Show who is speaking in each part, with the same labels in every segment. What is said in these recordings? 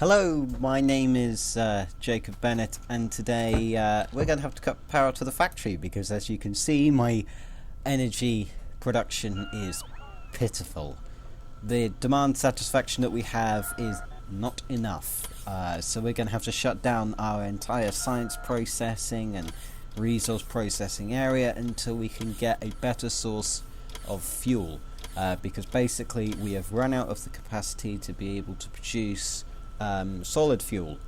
Speaker 1: Hello, my name is Jacob Bennett, and today we're going to have to cut power to the factory because, as you can see, my energy production is pitiful. The demand satisfaction that we have is not enough, so we're going to have to shut down our entire science processing and resource processing area until we can get a better source of fuel, because basically we have run out of the capacity to be able to produce solid fuel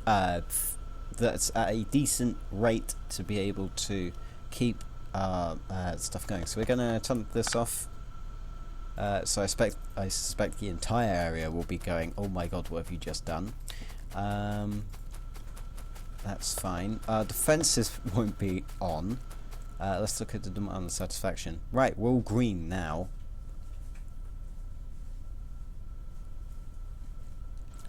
Speaker 1: that's at a decent rate to be able to keep stuff going. So we're going to turn this off. So I suspect the entire area will be going, oh my god, what have you just done? That's fine. Defenses won't be on. Let's look at the demand satisfaction. Right, we're all green now.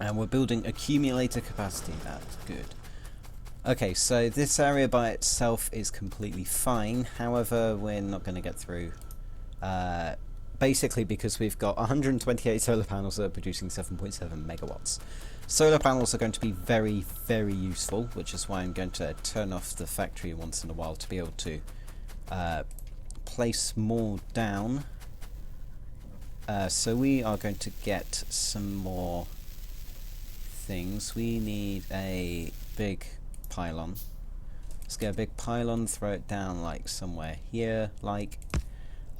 Speaker 1: And we're building accumulator capacity. That's good. Okay, so this area by itself is completely fine. However, we're not going to get through. Basically because we've got 128 solar panels that are producing 7.7 megawatts. Solar panels are going to be very, very useful, which is why I'm going to turn off the factory once in a while to be able to place more down. So we are going to get some more things. We need a big pylon. Let's get a big pylon, throw it down like somewhere here, like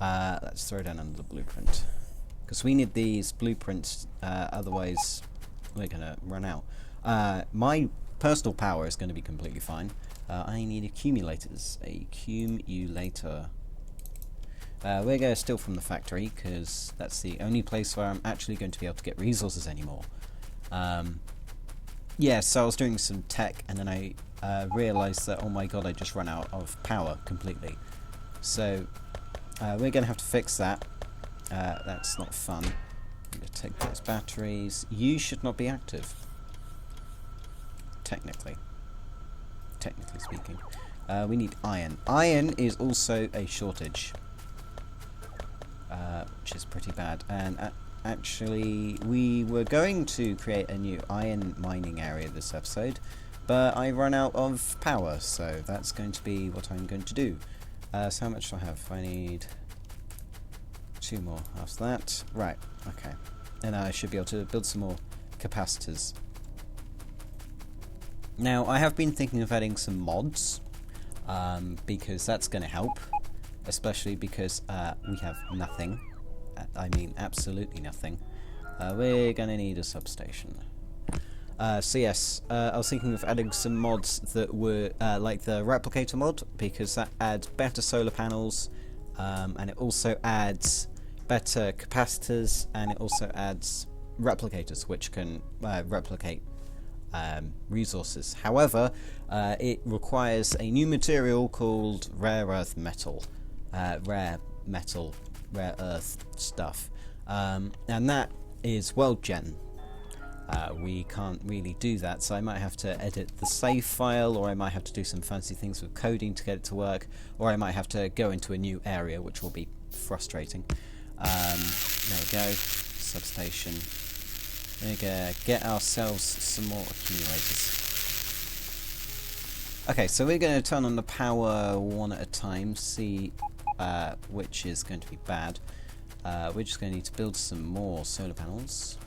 Speaker 1: let's throw it down under the blueprint because we need these blueprints, otherwise we're gonna run out. My personal power is going to be completely fine. I need accumulators. Accumulator. We're going to steal from the factory because that's the only place where I'm actually going to be able to get resources anymore. Yeah, so I was doing some tech and then I realised that, oh my god, I just ran out of power completely. So we're going to have to fix that. That's not fun. I'm going to take those batteries. You should not be active. Technically speaking. We need iron. Iron is also a shortage, which is pretty bad. And actually, we were going to create a new iron mining area this episode, but I run out of power, so that's going to be what I'm going to do. So how much do I have? I need 2 more after that. Right, okay. And I should be able to build some more capacitors. Now, I have been thinking of adding some mods, because that's going to help, especially because we have nothing. I mean, absolutely nothing. We're going to need a substation. So yes, I was thinking of adding some mods that were like the replicator mod, because that adds better solar panels, and it also adds better capacitors, and it also adds replicators which can replicate resources. However, it requires a new material called rare earth metal, rare earth stuff, and that is world gen. We can't really do that, so I might have to edit the save file, or I might have to do some fancy things with coding to get it to work, or I might have to go into a new area, which will be frustrating. There we go, substation. We're gonna get ourselves some more accumulators. Okay, so we're going to turn on the power one at a time, see which is going to be bad. We're just going to need to build some more solar panels.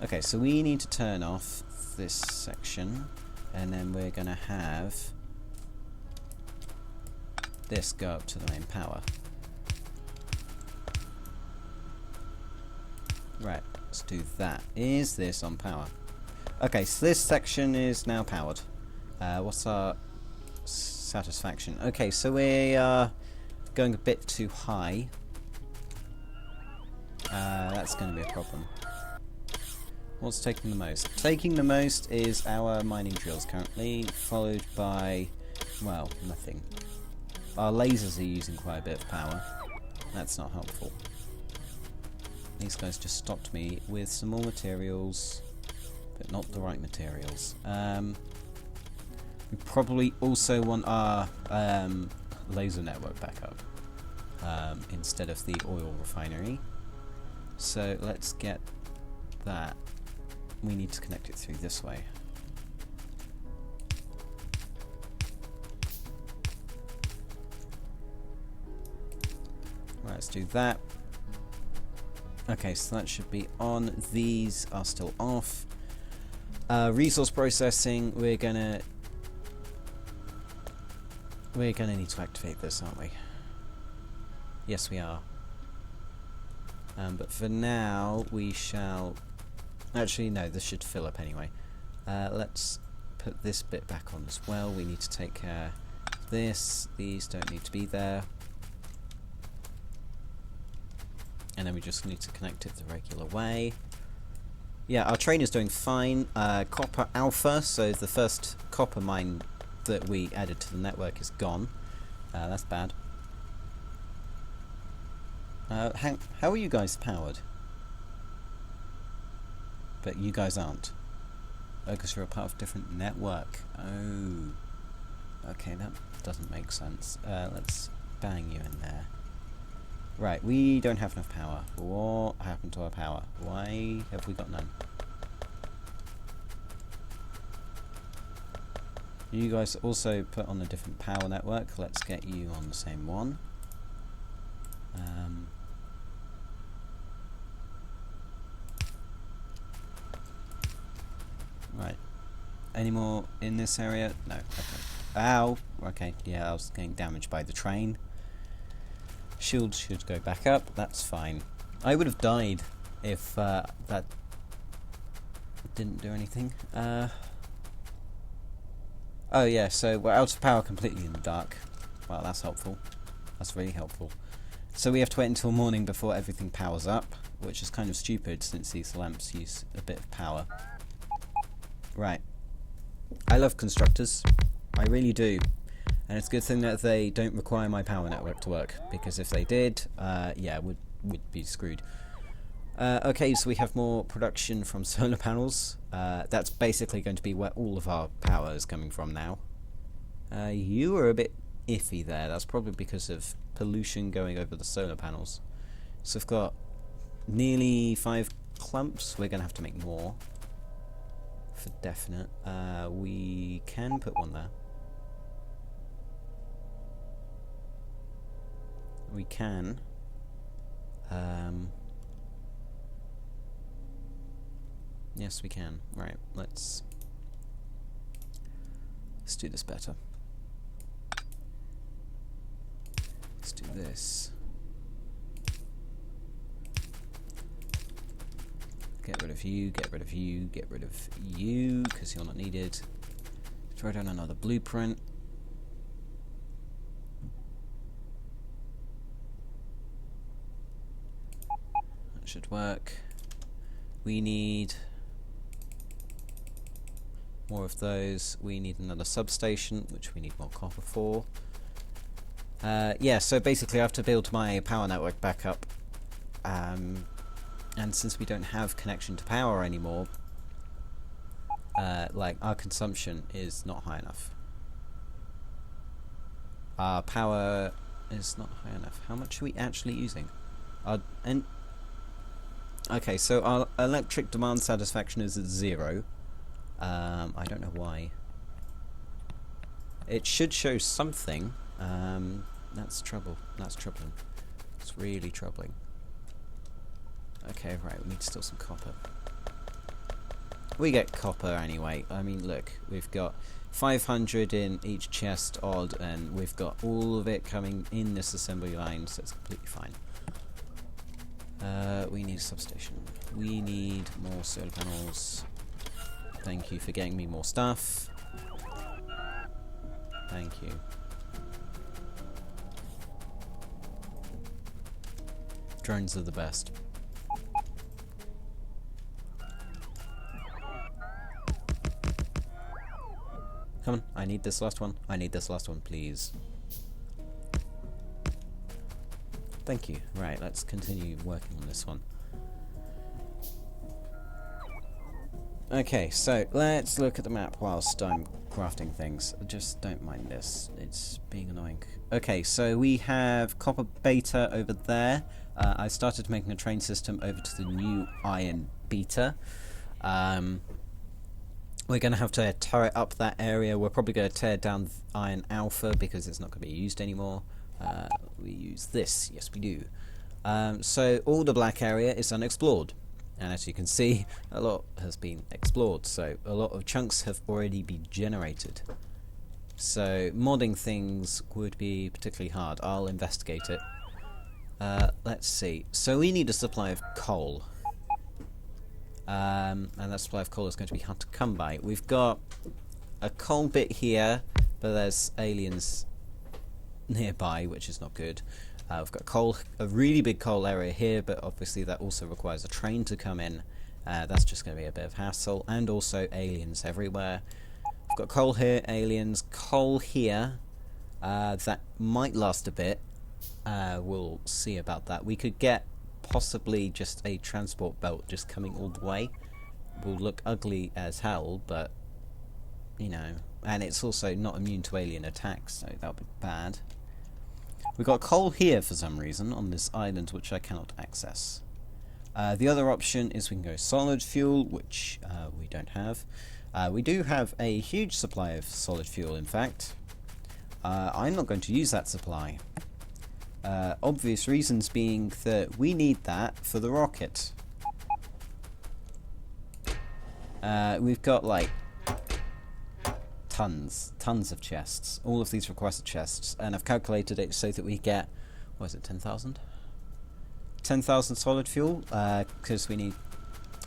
Speaker 1: Okay, so we need to turn off this section, and then we're going to have this go up to the main power. Right, let's do that. Is this on power? Okay, so this section is now powered. What's our satisfaction? Okay, so we are going a bit too high. That's going to be a problem. What's taking the most? Taking the most is our mining drills currently, followed by, well, nothing. Our lasers are using quite a bit of power. That's not helpful. These guys just stopped me with some more materials, but not the right materials. We probably also want our laser network back up instead of the oil refinery. So let's get that we need to connect it through this way. Right, let's do that. Okay, so that should be on. These are still off. Resource processing, we're gonna need to activate this, aren't we? Yes, we are. But for now, we shall... Actually, no, this should fill up anyway. Let's put this bit back on as well. We need to take care of this. These don't need to be there. And then we just need to connect it the regular way. Yeah, our train is doing fine. Copper Alpha, so the first copper mine that we added to the network is gone. That's bad. How are you guys powered? But you guys aren't. Oh, because you're a part of a different network. Oh. Okay, that doesn't make sense. Let's bang you in there. Right, we don't have enough power. What happened to our power? Why have we got none? You guys also put on a different power network. Let's get you on the same one. Right. Any more in this area? No. Okay. Ow! Okay, yeah, I was getting damaged by the train. Shield should go back up. That's fine. I would have died if that didn't do anything. Oh yeah, so we're out of power completely in the dark. Well, that's helpful. That's really helpful. So we have to wait until morning before everything powers up, which is kind of stupid since these lamps use a bit of power. Right. I love constructors. I really do. And it's a good thing that they don't require my power network to work, because if they did, yeah, we'd be screwed. Okay, so we have more production from solar panels. That's basically going to be where all of our power is coming from now. You were a bit iffy there. That's probably because of pollution going over the solar panels. So we've got nearly 5 clumps. We're going to have to make more, for definite. We can put one there. We can. Yes, we can. Right, let's do this better. Let's do this. Get rid of you, get rid of you, get rid of you, because you're not needed. Throw down another blueprint. That should work. We need more of those. We need another substation, which we need more copper for. Yeah, so basically I have to build my power network back up. And since we don't have connection to power anymore, like, our consumption is not high enough. Our power is not high enough. How much are we actually using? Okay, so our electric demand satisfaction is at 0. I don't know why. It should show something. That's trouble. That's troubling. It's really troubling. Okay, right, we need to steal some copper. We get copper anyway. I mean, look, we've got 500 in each chest odd, and we've got all of it coming in this assembly line, so it's completely fine. We need a substation. We need more solar panels. Thank you for getting me more stuff. Thank you. Drones are the best. Come on, I need this last one. I need this last one, please. Thank you. Right, let's continue working on this one. Okay, so let's look at the map whilst I'm crafting things. Just don't mind this. It's being annoying. Okay, so we have copper beta over there. I started making a train system over to the new iron beta. We're going to have to turret up that area. We're probably going to tear down Iron Alpha because it's not going to be used anymore. We use this. Yes, we do. So all the black area is unexplored. And as you can see, a lot has been explored. So a lot of chunks have already been generated. So modding things would be particularly hard. I'll investigate it. Let's see. So we need a supply of coal. And that supply of coal is going to be hard to come by. We've got a coal bit here, but there's aliens nearby, which is not good. We've got coal, a really big coal area here, but obviously that also requires a train to come in. That's just going to be a bit of hassle, and also aliens everywhere. We've got coal here, aliens, coal here. That might last a bit. We'll see about that. We could get possibly just a transport belt just coming all the way. Will look ugly as hell, but you know, and it's also not immune to alien attacks, so that would be bad. We've got coal here for some reason on this island, which I cannot access. The other option is we can go solid fuel, which we don't have. We do have a huge supply of solid fuel, in fact. I'm not going to use that supply. Obvious reasons being that we need that for the rocket. We've got like tons of chests. All of these requested chests, and I've calculated it so that we get, what is it, 10,000? 10,000 solid fuel, because we need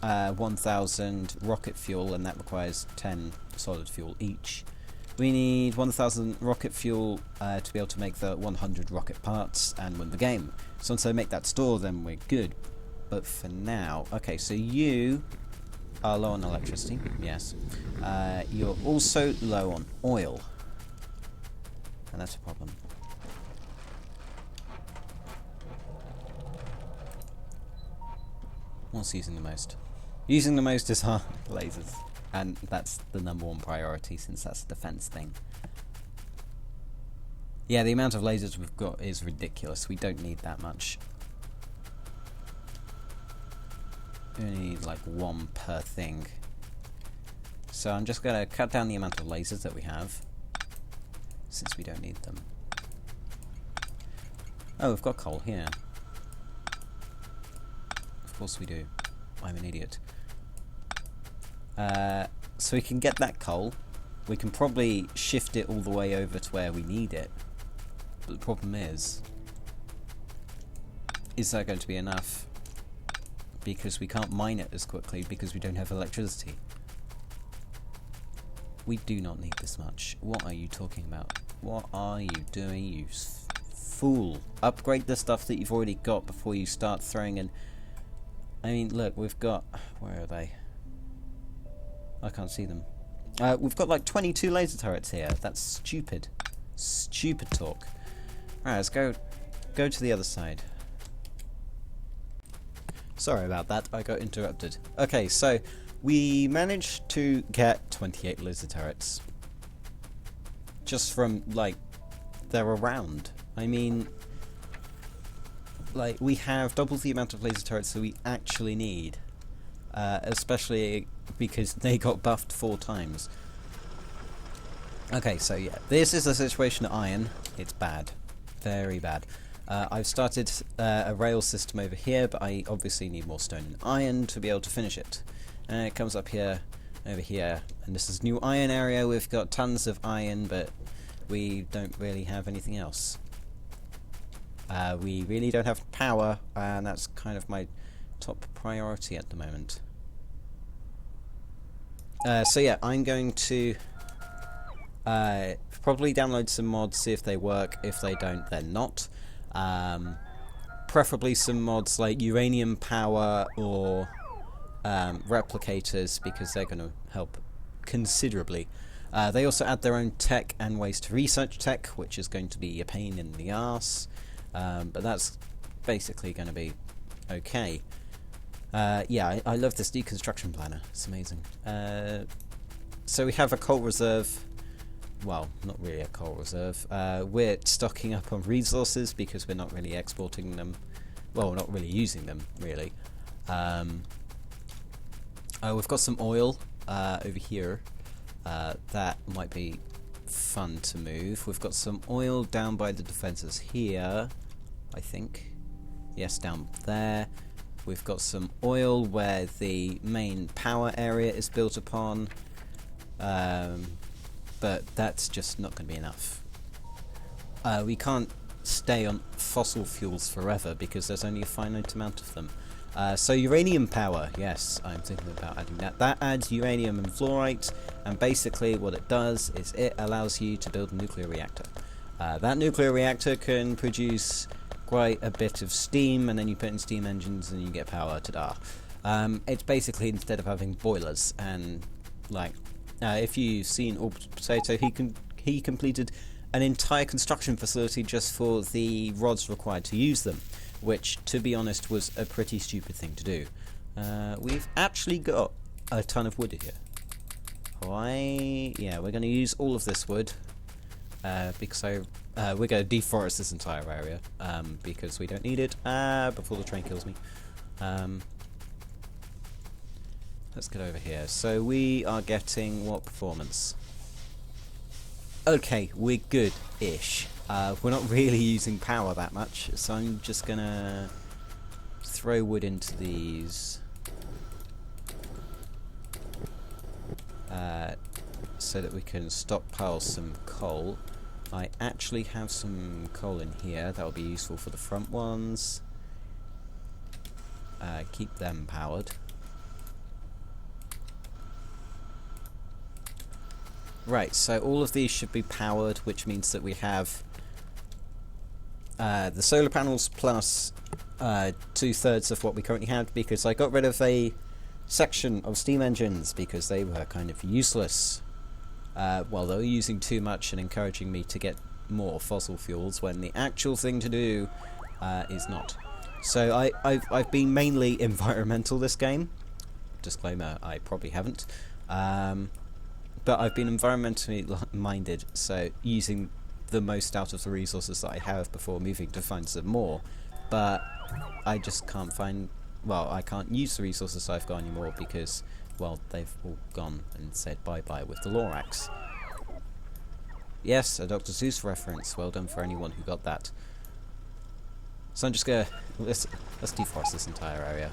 Speaker 1: 1,000 rocket fuel, and that requires 10 solid fuel each. We need 1,000 rocket fuel to be able to make the 100 rocket parts and win the game. So once I make that store, then we're good. But for now, okay, so you are low on electricity, yes. You're also low on oil, and that's a problem. What's using the most? Using the most is our lasers. And that's the #1 priority, since that's a defense thing. Yeah, the amount of lasers we've got is ridiculous. We don't need that much. We only need like 1 per thing. So I'm just going to cut down the amount of lasers that we have, since we don't need them. Oh, we've got coal here. Of course we do. I'm an idiot. So we can get that coal. We can probably shift it all the way over to where we need it. But the problem is that going to be enough? Because we can't mine it as quickly because we don't have electricity. We do not need this much. What are you talking about? What are you doing, you fool? Upgrade the stuff that you've already got before you start throwing in. I mean, look, we've got... Where are they? I can't see them. We've got like 22 laser turrets here. That's stupid. Stupid talk. Alright, let's go to the other side. Sorry about that, I got interrupted. Okay, so we managed to get 28 laser turrets. Just from, like, they're around. I mean, like, we have double the amount of laser turrets that we actually need. Especially because they got buffed 4 times. Okay, so yeah, this is the situation at iron. It's bad. Very bad. I've started a rail system over here, but I obviously need more stone and iron to be able to finish it. And it comes up here, over here, and this is new iron area. We've got tons of iron, but we don't really have anything else. We really don't have power, and that's kind of my top priority at the moment. So yeah, I'm going to probably download some mods, see if they work. If they don't, then not. Preferably some mods like uranium power or replicators, because they're going to help considerably. They also add their own tech and ways to research tech, which is going to be a pain in the arse, but that's basically going to be okay. Yeah, I love this deconstruction planner. It's amazing. So we have a coal reserve. Well, not really a coal reserve. We're stocking up on resources because we're not really exporting them. Well, not really using them, really. We've got some oil over here. That might be fun to move. We've got some oil down by the defences here, I think. Yes, down there. We've got some oil where the main power area is built upon. But that's just not going to be enough. We can't stay on fossil fuels forever because there's only a finite amount of them. So uranium power, yes, I'm thinking about adding that. That adds uranium and fluorite, and basically what it does is it allows you to build a nuclear reactor. That nuclear reactor can produce quite a bit of steam, and then you put in steam engines and you get power, ta-da. It's basically, instead of having boilers, and like, if you've seen Orbital Potato, he completed an entire construction facility just for the rods required to use them, which, to be honest, was a pretty stupid thing to do. We've actually got a ton of wood here. Yeah, we're going to use all of this wood because we're going to deforest this entire area because we don't need it before the train kills me. Let's get over here. So we are getting what performance? Okay, we're good-ish. We're not really using power that much, so I'm just gonna throw wood into these so that we can stockpile some coal. I actually have some coal in here that'll be useful for the front ones. Keep them powered. Right, so all of these should be powered, which means that we have the solar panels plus 2/3 of what we currently have, because I got rid of a section of steam engines because they were kind of useless. Well, they were using too much and encouraging me to get more fossil fuels when the actual thing to do is not. So I've been mainly environmental this game. Disclaimer, I probably haven't. But I've been environmentally minded, so using the most out of the resources that I have before moving to find some more. But I just can't find... Well, I can't use the resources I've got anymore because, well, they've all gone and said bye-bye with the Lorax. Yes, a Dr. Seuss reference. Well done for anyone who got that. So I'm just gonna... Let's deforest this entire area.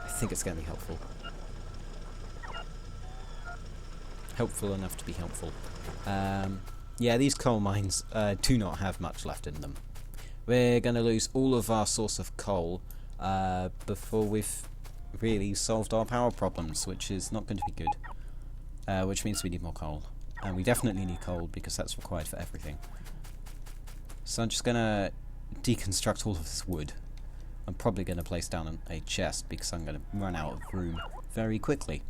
Speaker 1: I think it's gonna be helpful. Helpful enough to be helpful. Yeah, these coal mines do not have much left in them. We're going to lose all of our source of coal before we've really solved our power problems, which is not going to be good. Which means we need more coal. And we definitely need coal because that's required for everything. So I'm just going to deconstruct all of this wood. I'm probably going to place down a chest because I'm going to run out of room very quickly.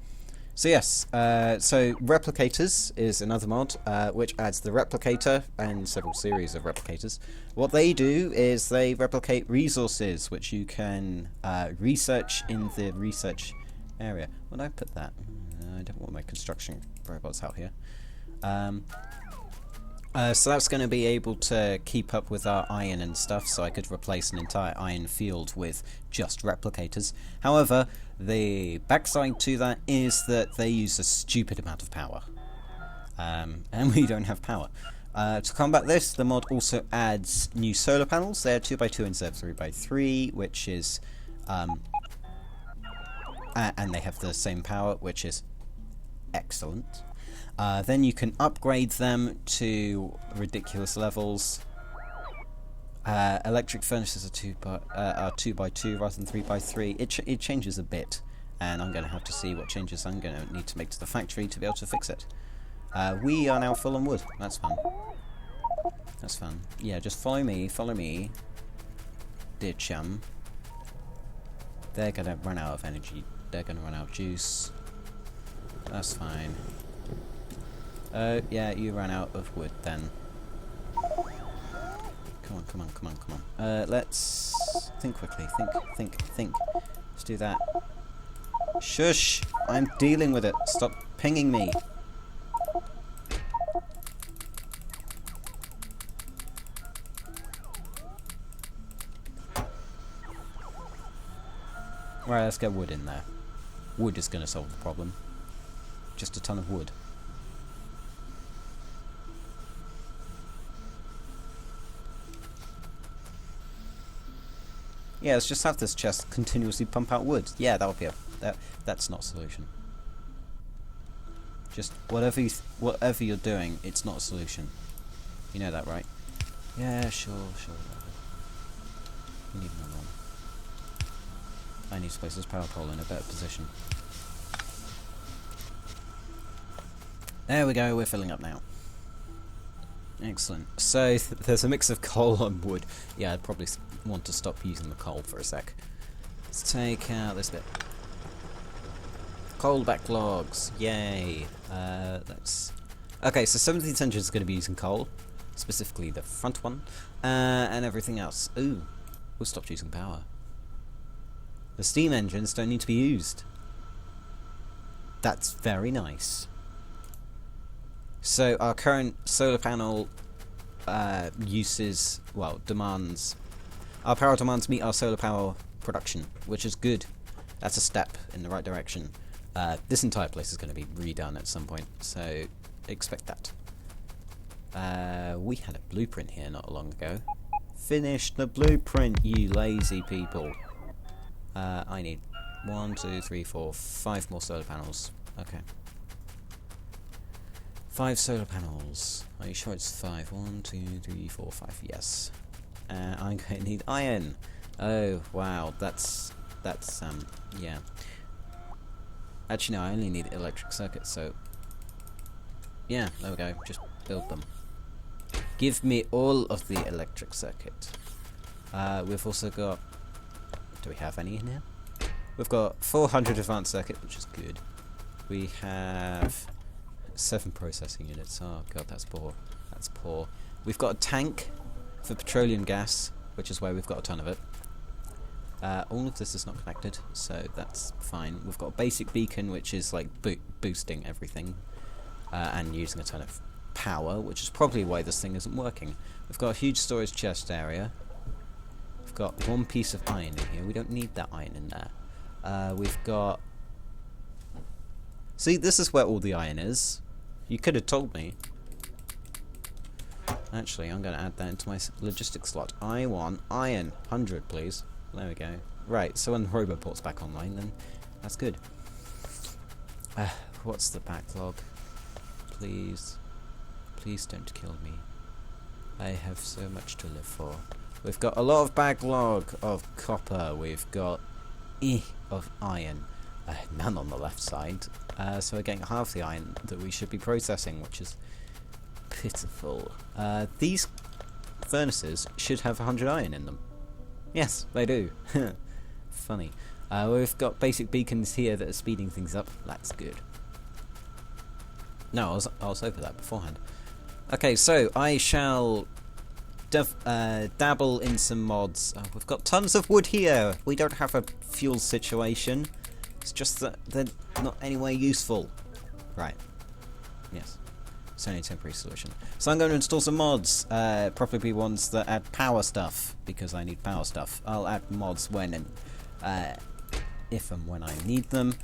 Speaker 1: So yes, so Replicators is another mod which adds the replicator and several series of replicators. What they do is they replicate resources which you can research in the research area. Where did I put that? I don't want my construction robots out here. So that's going to be able to keep up with our iron and stuff, so I could replace an entire iron field with just replicators. However, the backside to that is that they use a stupid amount of power. And we don't have power. To combat this, the mod also adds new solar panels. They're 2x2 instead of 3x3, which is... and they have the same power, which is excellent. Then you can upgrade them to ridiculous levels. Electric furnaces are 2x2 rather than 3x3. It changes a bit, and I'm going to have to see what changes I'm going to need to make to the factory to be able to fix it. We are now full on wood. That's fun. That's fun. Yeah, just follow me, dear chum. They're going to run out of energy. They're going to run out of juice. That's fine. Yeah, you ran out of wood then. Come on. Let's think quickly. Think. Let's do that. Shush! I'm dealing with it. Stop pinging me. Right, let's get wood in there. Wood is going to solve the problem. Just a ton of wood. Yeah, let's just have this chest continuously pump out wood. Yeah, that would be that's not a solution. Just whatever you're doing, it's not a solution. You know that, right? Yeah, sure. We need another one. I need to place this power pole in a better position. There we go, we're filling up now. Excellent. So, there's a mix of coal and wood. Yeah, I'd probably want to stop using the coal for a sec. Let's take out this bit. Coal backlogs. Yay. Okay, so 17th century is going to be using coal. Specifically the front one. And everything else. Ooh. We'll stop using power. The steam engines don't need to be used. That's very nice. So our current solar panel uses, well, demands, our power demands meet our solar power production, which is good. That's a step in the right direction. This entire place is going to be redone at some point, so expect that. We had a blueprint here not long ago. Finish the blueprint, you lazy people. I need 1, 2, 3, 4, 5 more solar panels. Okay. 5 solar panels. Are you sure it's 5? 1, 2, 3, 4, 5. Yes. I'm going to need iron. Oh wow, that's yeah. Actually no, I only need electric circuits, so yeah, there we go. Just build them. Give me all of the electric circuit. We've also got. Do we have any in here? We've got 400 advanced circuit, which is good. We have 7 processing units. Oh god, that's poor. That's poor. We've got a tank for petroleum gas, which is why we've got a ton of it. All of this is not connected, so that's fine. We've got a basic beacon, which is like boosting everything and using a ton of power, which is probably why this thing isn't working. We've got a huge storage chest area. We've got 1 piece of iron in here. We don't need that iron in there. We've got... See, this is where all the iron is. You could have told me. Actually, I'm going to add that into my logistics slot. I want iron. 100, please. There we go. Right, so when the Roboport's back online, then that's good. What's the backlog? Please. Please don't kill me. I have so much to live for. We've got a lot of backlog of copper. We've got of iron. None on the left side. So we're getting half the iron that we should be processing, which is pitiful. These furnaces should have 100 iron in them. Yes, they do. Funny. We've got basic beacons here that are speeding things up. That's good. No, I was over that beforehand. Okay, so I shall dabble in some mods. We've got tons of wood here. We don't have a fuel situation. It's just that they're not anyway useful. Right. Yes. It's only a temporary solution. So I'm going to install some mods. Probably ones that add power stuff, because I need power stuff. I'll add mods when and if and when I need them.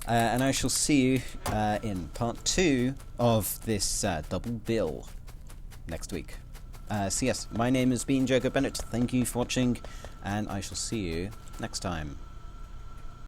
Speaker 1: And I shall see you in part 2 of this double bill next week. So yes, my name has been Jacob Bennett. Thank you for watching, and I shall see you next time.